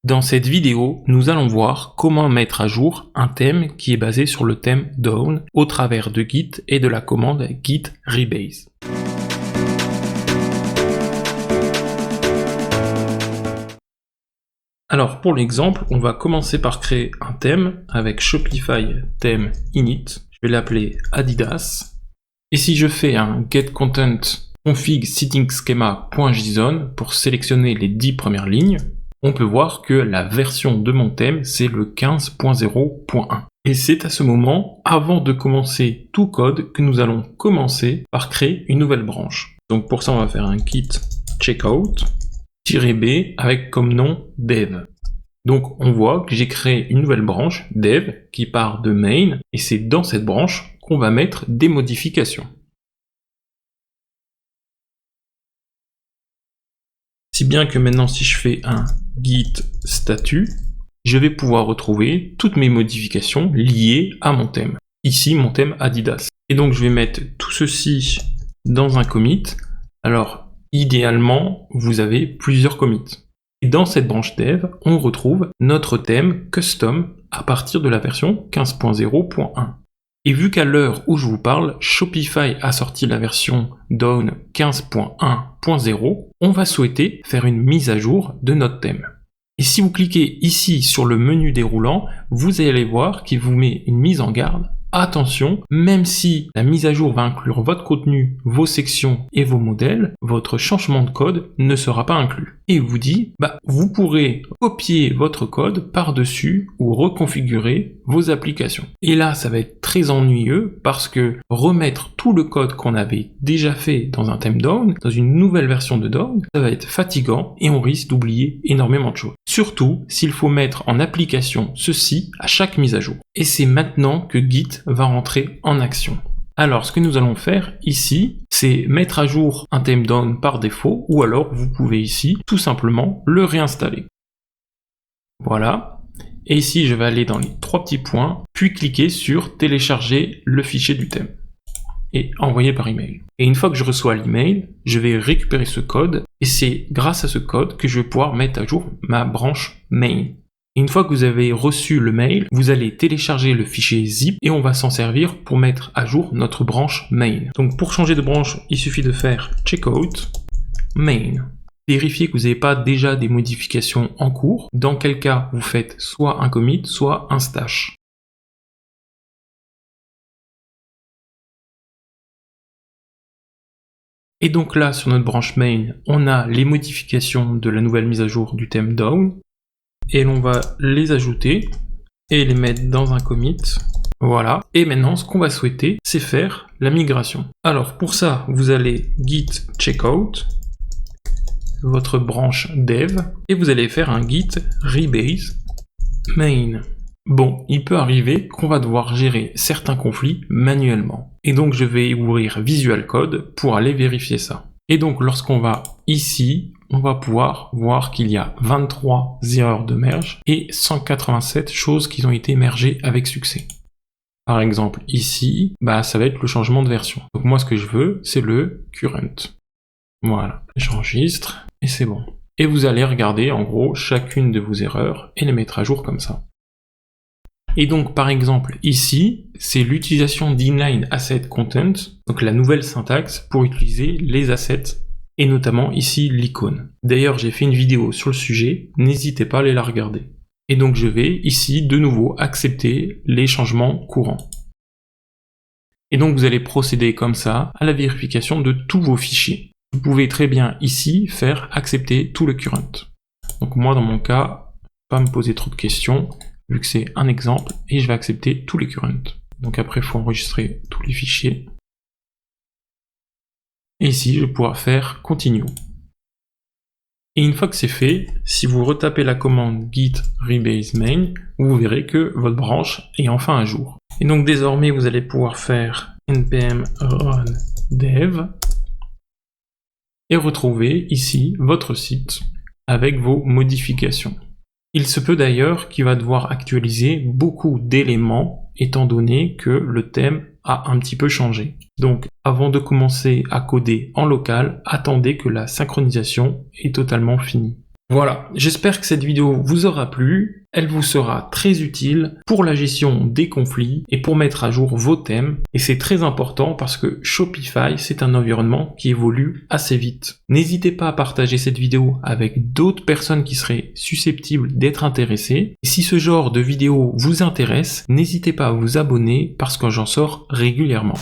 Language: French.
Dans cette vidéo, nous allons voir comment mettre à jour un thème qui est basé sur le thème Dawn au travers de Git et de la commande git rebase. Alors pour l'exemple, on va commencer par créer un thème avec Shopify theme init. Je vais l'appeler Adidas. Et si je fais un get content config setting schema.json pour sélectionner les 10 premières lignes, on peut voir que la version de mon thème, c'est le 15.0.1. Et c'est à ce moment, avant de commencer tout code, que nous allons commencer par créer une nouvelle branche. Donc pour ça, on va faire un git checkout-b avec comme nom dev. Donc on voit que j'ai créé une nouvelle branche dev qui part de main, et c'est dans cette branche qu'on va mettre des modifications. Si bien que maintenant, si je fais un git statut, je vais pouvoir retrouver toutes mes modifications liées à mon thème. Ici, mon thème Adidas. Et donc, je vais mettre tout ceci dans un commit. Alors, idéalement, vous avez plusieurs commits. Et dans cette branche dev, on retrouve notre thème custom à partir de la version 15.0.1. Et vu qu'à l'heure où je vous parle, Shopify a sorti la version Dawn 15.1.0, on va souhaiter faire une mise à jour de notre thème. Et si vous cliquez ici sur le menu déroulant, vous allez voir qu'il vous met une mise en garde. Attention, même si la mise à jour va inclure votre contenu, vos sections et vos modèles, votre changement de code ne sera pas inclus. Et il vous dit, vous pourrez copier votre code par-dessus ou reconfigurer vos applications. Et là, ça va être très ennuyeux parce que remettre tout le code qu'on avait déjà fait dans un thème Dawn, dans une nouvelle version de Dawn, ça va être fatigant et on risque d'oublier énormément de choses. Surtout s'il faut mettre en application ceci à chaque mise à jour. Et c'est maintenant que Git va rentrer en action. Alors, ce que nous allons faire ici, c'est mettre à jour un thème Dawn par défaut, ou alors vous pouvez ici tout simplement le réinstaller. Voilà. Et ici, je vais aller dans les 3 petits points, puis cliquer sur télécharger le fichier du thème et envoyer par email. Et une fois que je reçois l'email, je vais récupérer ce code et c'est grâce à ce code que je vais pouvoir mettre à jour ma branche main. Et une fois que vous avez reçu le mail, vous allez télécharger le fichier zip et on va s'en servir pour mettre à jour notre branche main. Donc pour changer de branche, il suffit de faire checkout main. Vérifiez que vous n'avez pas déjà des modifications en cours, dans quel cas vous faites soit un commit, soit un stash. Et donc là, sur notre branche main, on a les modifications de la nouvelle mise à jour du thème Dawn. Et l'on va les ajouter et les mettre dans un commit. Voilà. Et maintenant, ce qu'on va souhaiter, c'est faire la migration. Alors, pour ça, vous allez git checkout, votre branche dev, et vous allez faire un git rebase main. Bon, il peut arriver qu'on va devoir gérer certains conflits manuellement. Et donc, je vais ouvrir Visual Code pour aller vérifier ça. Et donc, lorsqu'on va ici, on va pouvoir voir qu'il y a 23 erreurs de merge et 187 choses qui ont été mergées avec succès. Par exemple, ici, ça va être le changement de version. Donc moi, ce que je veux, c'est le current. Voilà, j'enregistre et c'est bon. Et vous allez regarder, en gros, chacune de vos erreurs et les mettre à jour comme ça. Et donc, par exemple, ici, c'est l'utilisation d'inline asset content, donc la nouvelle syntaxe pour utiliser les assets, et notamment ici l'icône. D'ailleurs, j'ai fait une vidéo sur le sujet, n'hésitez pas à aller la regarder. Et donc, je vais ici, de nouveau, accepter les changements courants. Et donc, vous allez procéder comme ça à la vérification de tous vos fichiers. Vous pouvez très bien ici faire accepter tout le current. Donc moi, dans mon cas, pas me poser trop de questions, vu que c'est un exemple, et je vais accepter tous les currents. Donc après, il faut enregistrer tous les fichiers. Et ici, je vais pouvoir faire continue. Et une fois que c'est fait, si vous retapez la commande git rebase main, vous verrez que votre branche est enfin à jour. Et donc désormais, vous allez pouvoir faire npm run dev et retrouver ici votre site avec vos modifications. Il se peut d'ailleurs qu'il va devoir actualiser beaucoup d'éléments étant donné que le thème a un petit peu changé. Donc avant de commencer à coder en local, attendez que la synchronisation est totalement finie. Voilà, j'espère que cette vidéo vous aura plu, elle vous sera très utile pour la gestion des conflits et pour mettre à jour vos thèmes, et c'est très important parce que Shopify, c'est un environnement qui évolue assez vite. N'hésitez pas à partager cette vidéo avec d'autres personnes qui seraient susceptibles d'être intéressées, et si ce genre de vidéo vous intéresse, n'hésitez pas à vous abonner parce que j'en sors régulièrement.